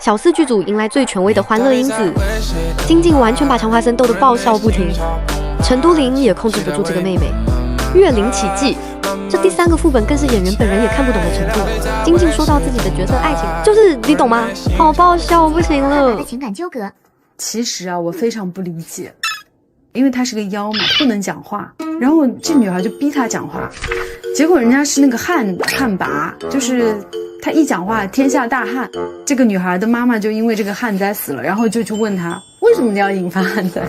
小四剧组迎来最权威的欢乐因子，金靖完全把常华森逗得爆笑不停，陈都灵也控制不住这个妹妹。岳灵奇迹，这第3个副本更是演员本人也看不懂的程度。金靖说到自己的角色爱情，就是你懂吗？好爆笑，我不行了。情感纠葛。其实啊，我非常不理解，因为她是个妖嘛，不能讲话，然后这女孩就逼她讲话，结果人家是那个旱魃，就是她一讲话天下大旱，这个女孩的妈妈就因为这个旱灾死了，然后就去问她为什么你要引发旱灾。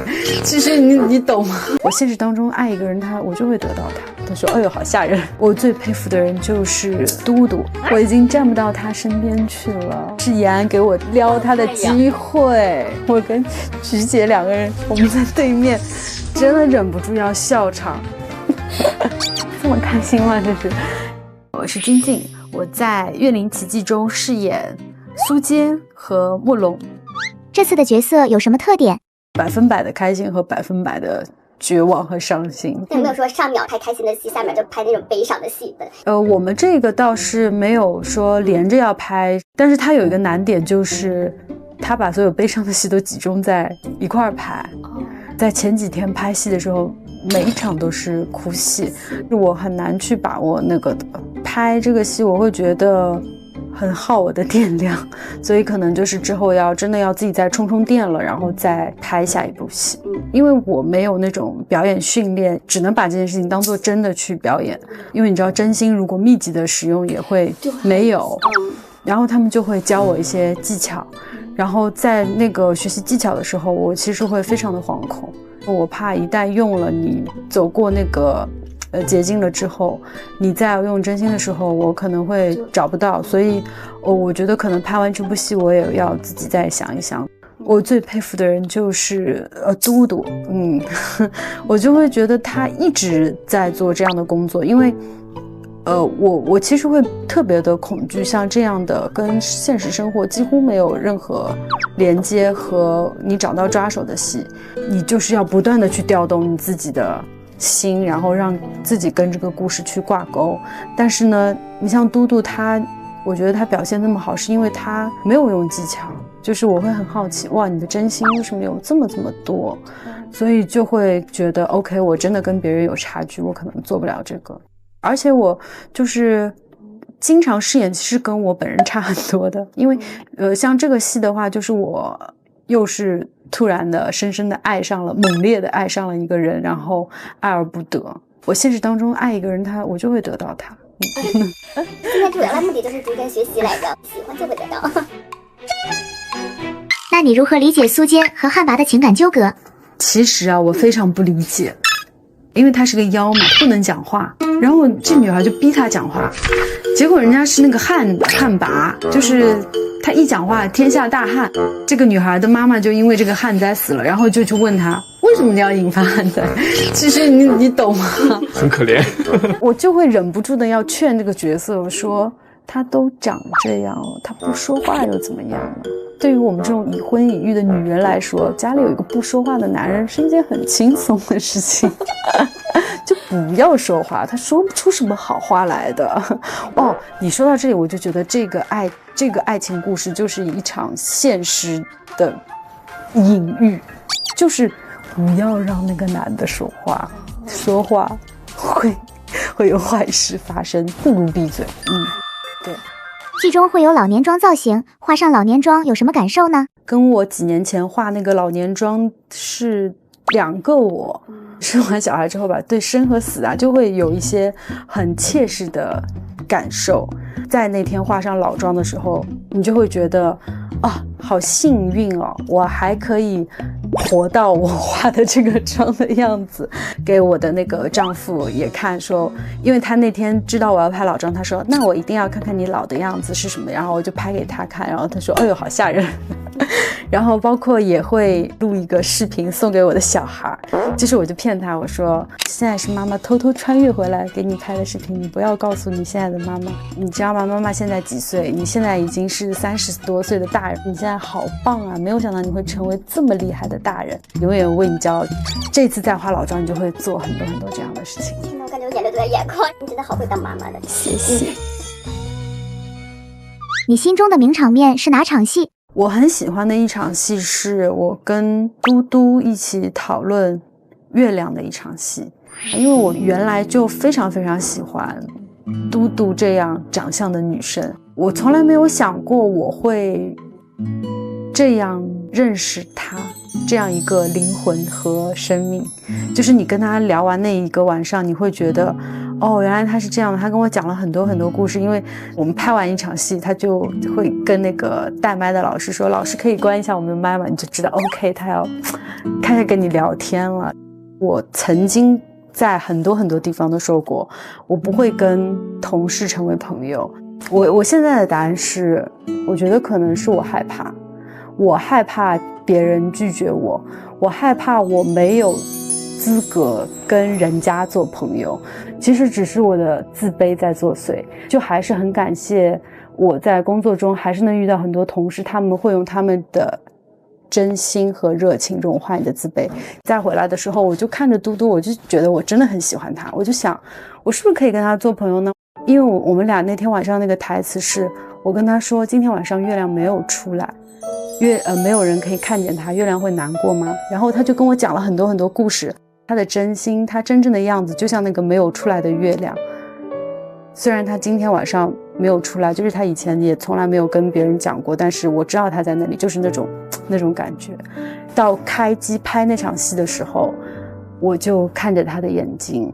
其实你懂吗？我现实当中爱一个人，我就会得到他。他说哎呦好吓人。我最佩服的人就是嘟嘟，我已经站不到他身边去了，是延安给我撩他的机会。我跟菊姐2个人我们在对面，真的忍不住要笑场。这么开心吗？这是。我是金靖，我在《岳灵奇迹》中饰演苏坚和莫龙。这次的角色有什么特点？100%的开心和100%的绝望和伤心。有没有说上秒拍开心的戏，下秒就拍那种悲伤的戏的？我们这个倒是没有说连着要拍，但是它有一个难点，就是他把所有悲伤的戏都集中在一块儿拍。在前几天拍戏的时候，每一场都是哭戏，我很难去把握那个的。拍这个戏我会觉得很耗我的电量，所以可能就是之后真的要自己再充电了，然后再拍下一部戏。因为我没有那种表演训练，只能把这件事情当做真的去表演。因为你知道真心如果密集的使用也会没有，然后他们就会教我一些技巧，然后在那个学习技巧的时候，我其实会非常的惶恐，我怕一旦用了，你走过那个捷径了之后，你再要用真心的时候，我可能会找不到，所以我觉得可能拍完这部戏，我也要自己再想一想。我最佩服的人就是嘟嘟，我就会觉得他一直在做这样的工作，因为我其实会特别的恐惧像这样的跟现实生活几乎没有任何连接和你找到抓手的戏，你就是要不断的去调动你自己的心，然后让自己跟这个故事去挂钩。但是呢，你像嘟嘟我觉得他表现那么好，是因为他没有用技巧，就是我会很好奇，哇，你的真心为什么有这么多，所以就会觉得 OK， 我真的跟别人有差距，我可能做不了这个。而且我就是经常饰演其实跟我本人差很多的，因为像这个戏的话，就是我又是突然的深深的猛烈的爱上了一个人，然后爱而不得。我现实当中爱一个人我就会得到他。今天主要的目的就是逐渐学习来着，喜欢就会得到。那你如何理解苏坚和旱魃的情感纠葛？其实啊，我非常不理解，因为她是个妖嘛，不能讲话，然后这女孩就逼她讲话，结果人家是那个旱魃，就是她一讲话天下大旱，这个女孩的妈妈就因为这个旱灾死了，然后就去问她为什么你要引发旱灾。其实你懂吗？很可怜。我就会忍不住的要劝这个角色，我说她都长这样了，她不说话又怎么样呢？对于我们这种已婚已育的女人来说，家里有一个不说话的男人是一件很轻松的事情。就不要说话，他说不出什么好话来的。你说到这里，我就觉得这个爱情故事就是一场现实的隐喻，就是不要让那个男的说话，说话会有坏事发生，不如闭嘴。对。剧中会有老年妆造型，画上老年妆有什么感受呢？跟我几年前画那个老年妆是2个我。生完小孩之后吧，对生和死就会有一些很切实的感受。在那天画上老妆的时候，你就会觉得好幸运哦，我还可以活到我画的这个妆的样子。给我的那个丈夫也看说，因为他那天知道我要拍老妆，他说那我一定要看看你老的样子是什么，然后我就拍给他看，然后他说哎呦好吓人。然后包括也会录一个视频送给我的小孩，就是我就骗他，我说现在是妈妈偷偷穿越回来给你拍的视频，你不要告诉你现在的妈妈，你知道吗？妈妈现在几岁？你现在已经是30多岁的大人，你现在好棒啊，没有想到你会成为这么厉害的大人，永远为你骄傲。这次再化老妆，你就会做很多这样的事情。天哪，我感觉我眼泪都在眼眶，你真的好会当妈妈的。谢谢。你心中的名场面是哪场戏？我很喜欢的一场戏是我跟嘟嘟一起讨论月亮的一场戏，因为我原来就非常非常喜欢嘟嘟这样长相的女生，我从来没有想过我会这样认识她，这样一个灵魂和生命。就是你跟她聊完那一个晚上，你会觉得哦，原来她是这样的。她跟我讲了很多很多故事，因为我们拍完一场戏，她就会跟那个带麦的老师说，老师可以关一下我们的麦吗？你就知道 OK， 她要开始跟你聊天了。我曾经在很多很多地方都说过，我不会跟同事成为朋友。我现在的答案是，我觉得可能是我害怕，我害怕别人拒绝我，我害怕我没有资格跟人家做朋友。其实只是我的自卑在作祟。就还是很感谢我在工作中还是能遇到很多同事，他们会用他们的真心和热情融化你的自卑。再回来的时候，我就看着嘟嘟，我就觉得我真的很喜欢他，我就想我是不是可以跟他做朋友呢？因为我们俩那天晚上那个台词是我跟他说，今天晚上月亮没有出来，没有人可以看见他，月亮会难过吗？然后他就跟我讲了很多很多故事，他的真心，他真正的样子就像那个没有出来的月亮。虽然他今天晚上没有出来，就是他以前也从来没有跟别人讲过，但是我知道他在那里，就是那种感觉。到开机拍那场戏的时候，我就看着他的眼睛，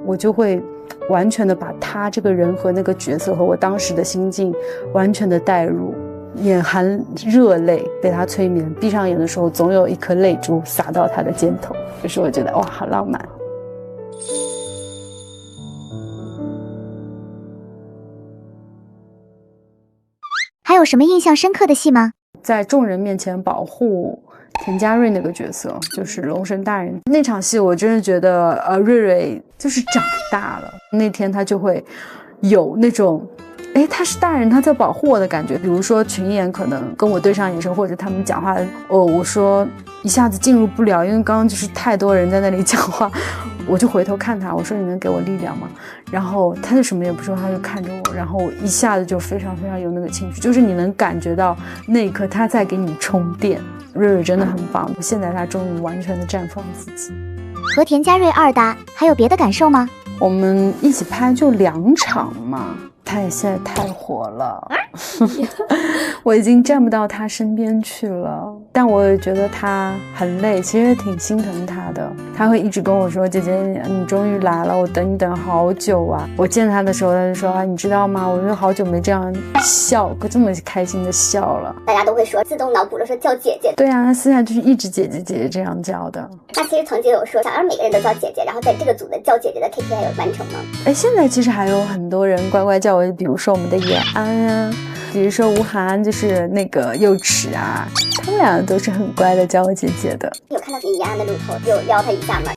我就会完全的把他这个人和那个角色和我当时的心境完全的带入，眼含热泪，被他催眠，闭上眼的时候总有一颗泪珠洒到他的肩头，就是我觉得哇，好浪漫。还有什么印象深刻的戏吗？在众人面前保护田家瑞那个角色，就是龙神大人那场戏，我真的觉得瑞瑞就是长大了。那天他就会有那种他是大人，他在保护我的感觉。比如说群演可能跟我对上眼神，或者他们讲话我说一下子进入不了，因为刚刚就是太多人在那里讲话，我就回头看他，我说你能给我力量吗？然后他就什么也不说，他就看着我，然后我一下子就非常非常有那个情绪，就是你能感觉到那一刻他在给你充电。瑞瑞真的很棒，现在他终于完全的绽放自己。和田家瑞二搭还有别的感受吗？我们一起拍就2场嘛，他也现在太火了我已经站不到他身边去了，但我也觉得他很累，其实挺心疼他的。他会一直跟我说，姐姐你终于来了，我等你等好久啊。我见他的时候他就说你知道吗，我就好久没这样笑过，这么开心的笑了。大家都会说自动脑补了说叫姐姐。对啊，他私下就是一直姐姐姐姐这样叫的。那其实曾经有说想让每个人都叫姐姐，然后在这个组的叫姐姐的 KPI 有完成吗？现在其实还有很多人乖乖叫我，比如说我们的延安啊，比如说吴涵，就是那个幼齿啊，他们俩都是很乖的叫我姐姐的。有看到你延安的路头，有撩他一下吗？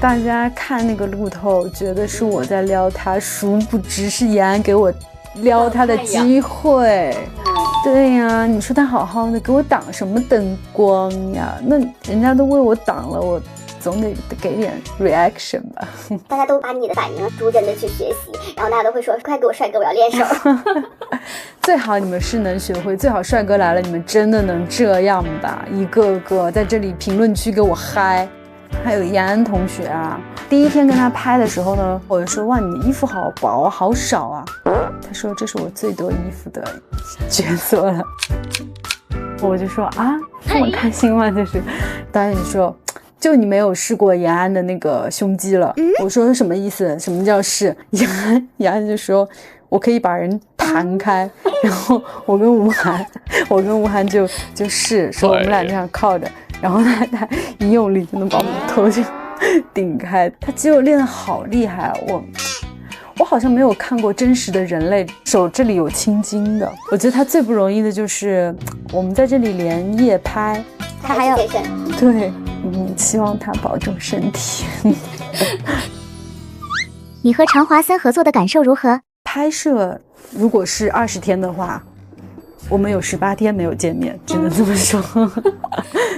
大家看那个路透觉得是我在撩他，殊不知是延安给我撩他的机会。对呀，你说他好好的给我挡什么灯光呀？那人家都为我挡了，我总得给点 reaction 吧。大家都把你的反应逐渐的去学习，然后大家都会说快给我帅哥，我要练手最好你们是能学会，最好帅哥来了你们真的能这样吧，一个个在这里评论区给我嗨。还有延安同学啊，第一天跟他拍的时候呢，我就说哇你的衣服好薄好少啊，他说这是我最多衣服的角色了。我就说啊这么开心吗？就是导演说就你没有试过延安的那个胸肌了。我说什么意思？什么叫试？延安就说我可以把人弹开，然后我跟吴涵就试说我们俩这样靠着，然后他一用力就能把我们的头就顶开，他肌肉练得好厉害。我好像没有看过真实的人类手这里有青筋的。我觉得他最不容易的就是我们在这里连夜拍，他还要健身。对，希望他保重身体你和常华森合作的感受如何？拍摄如果是20天的话，我们有18天没有见面，只能这么说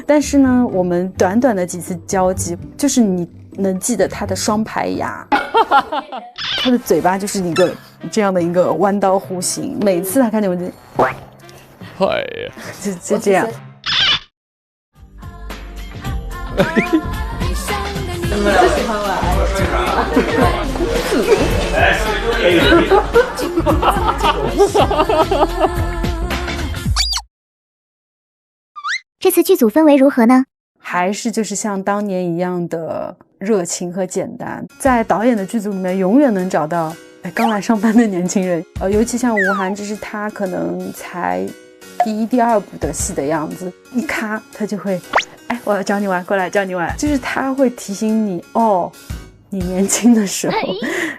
但是呢我们短短的几次交集，就是你能记得他的双排牙他的嘴巴就是一个这样的一个弯刀弧形，每次他看见我就，嗨，就这样。你们最喜欢玩？这次剧组氛围如何呢？还是就是像当年一样的热情和简单，在导演的剧组里面永远能找到刚来上班的年轻人，尤其像吴涵，就是他可能才第一、第二部的戏的样子，一咔他就会，我要教你玩，过来教你玩，就是他会提醒你，哦，你年轻的时候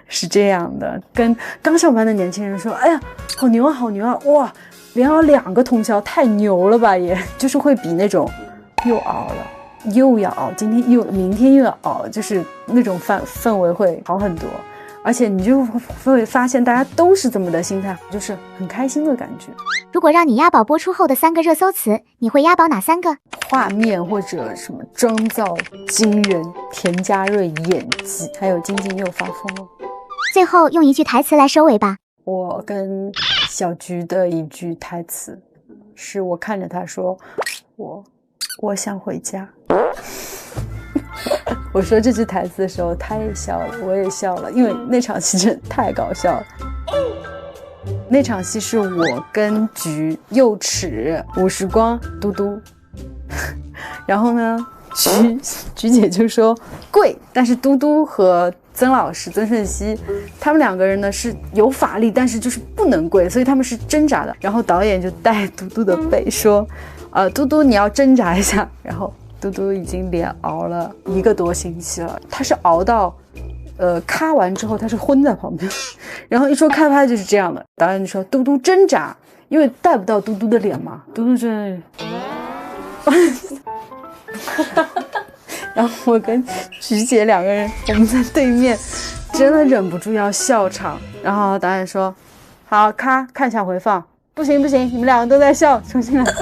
是这样的，跟刚上班的年轻人说，哎呀，好牛啊，好牛啊，哇，连熬2个通宵，太牛了吧，也就是会比那种又熬了。又要熬，明天又要熬，就是那种氛围会好很多，而且你就会发现大家都是这么的心态，就是很开心的感觉。如果让你押宝播出后的3个热搜词，你会押宝哪3个？画面或者什么妆造惊人，田嘉瑞演技，还有金靖佑发疯了。最后用一句台词来收尾吧。我跟小菊的一句台词是我看着他说，我想回家。我说这句台词的时候，他也笑了，我也笑了，因为那场戏真的太搞笑了。那场戏是我跟菊、幼齿、吴时光、嘟嘟，然后呢，菊姐就说跪，但是嘟嘟和曾老师曾舜晞他们2个人呢是有法力，但是就是不能跪，所以他们是挣扎的。然后导演就带嘟嘟的背说，嘟嘟你要挣扎一下。然后嘟嘟已经连熬了1个多星期了，他是熬到咔完之后他是昏在旁边，然后一说开拍就是这样的。导演就说嘟嘟挣扎，因为带不到嘟嘟的脸嘛，嘟嘟真然后我跟菊姐2个人我们在对面真的忍不住要笑场，然后导演说好咔，看一下回放，不行，你们2个都在笑，重新来。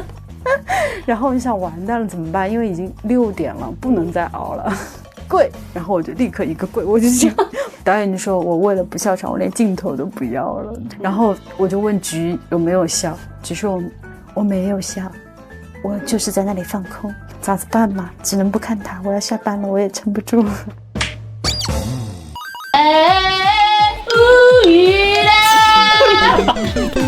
然后我就想完蛋了怎么办，因为已经6点了，不能再熬了，跪，然后我就立刻一个跪，我就这样。导演就说我为了不笑场，我连镜头都不要了。然后我就问菊有没有笑，菊说我没有笑，我就是在那里放空，咋子办嘛，只能不看他，我要下班了，我也撑不住了。无语啦！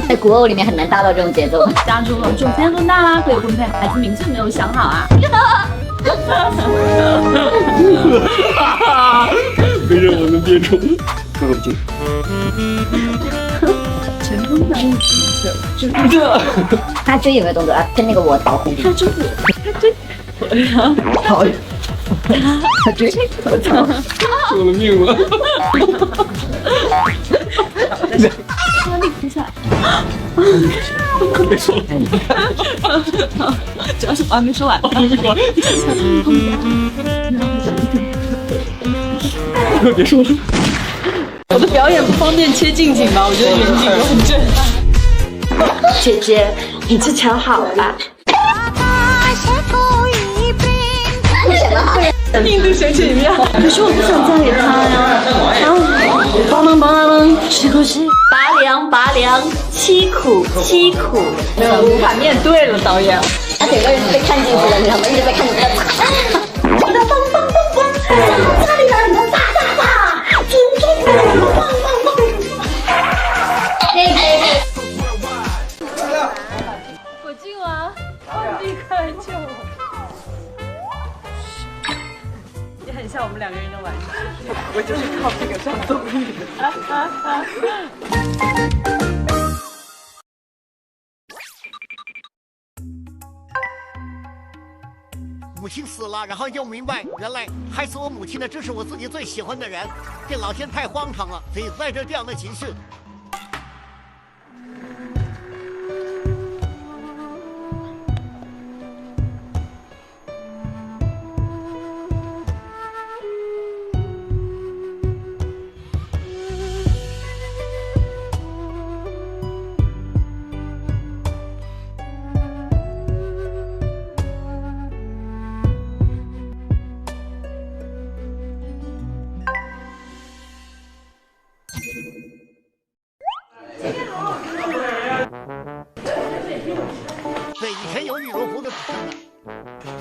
在古偶里面很难达到这种节奏。家中了，9天多大啦，可以婚配，孩子名字没有想好啊。没事，我能憋住。哥哥不进。前锋的意思就是这。他追有没有动作啊？跟那个我导红。他追我呀！好，他追我操！救了命了！说你停下来。别说了，主要是我还没说完。别说了。我的表演不方便切近景吧？我觉得远景都很正。姐姐，你这瞧好了。印度小姐妹，可是我不想嫁给他呀。帮忙，吃口气。拔凉，凄苦。没有，无法面对了，导演。他整个人被看进去了，你知道吗？一直在看你在打。家里边你们打，今天你们棒。我进了，立刻来救我。也很像我们2个人的晚上，我就是靠这个上综艺的。母亲死了，然后又明白，原来害死我母亲的正是我自己最喜欢的人，这老天太荒唐了，所以带着这样的情绪。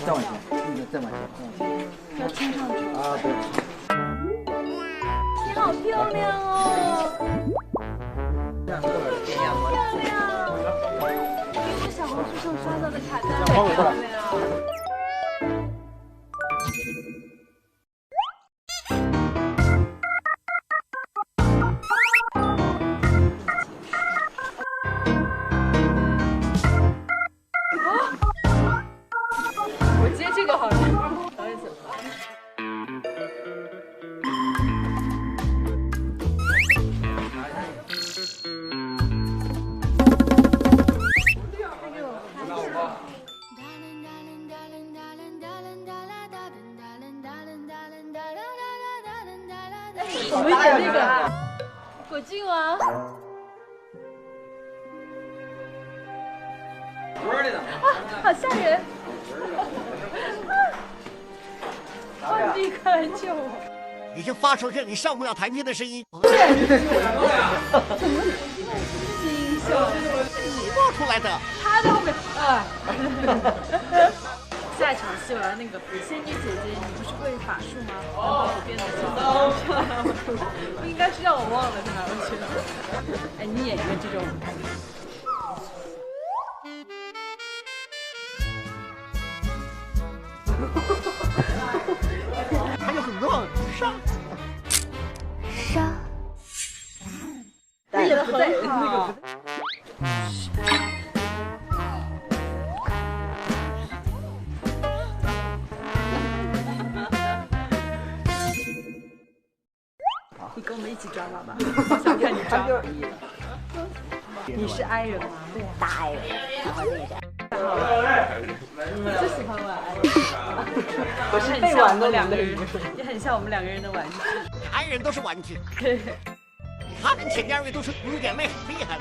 再往前，再往前，要听上去啊，对。你好漂亮哦！漂亮！是小红书上刷到的卡丹，好漂亮。我接这个好了，不好意思。我们演那个果郡王。好吓人！浣碧，快来救我！已经发出让你上不了台面的声音。怎么音效？你播出来的。他在后面啊！下一场戏我要那个仙女姐姐，你不是会法术吗？然后我变得小，不应该是让我忘了是哪我去了？哎，你演一个这种。还有很多杀。他演的很好。你跟我们一起抓妈妈，我想看你抓。你是 I 人吗？对呀，大 I 人，然后那个。太好了，我最喜欢玩 I 人。我是被玩的两个人，也很像我们两个人的玩具。爱人都是玩具。他们前面2位都是有点累，很厉害。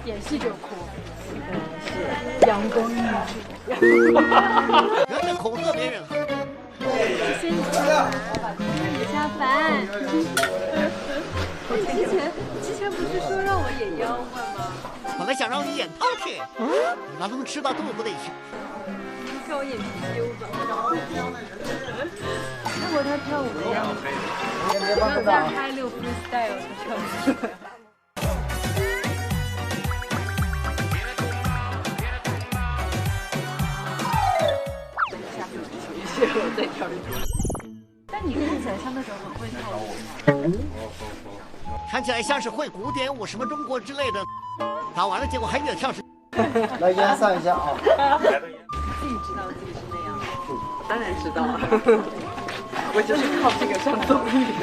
演戏就哭，是阳光女主。人的恐吓别人。先下班。之前不是说让我演妖怪吗？本来想让你演饕餮，你把他们吃到肚子里去。看我演貔貅吧。看过他跳舞的样子，要再拍6 freestyle 的跳舞。下次我再跳一跳。但你看起来像那种很会跳舞。看起来像是会古典舞什么中国之类的，打完了结果还越跳是。来演上一下啊！自己知道自己是那样，当然知道，我就是靠这个上综艺的。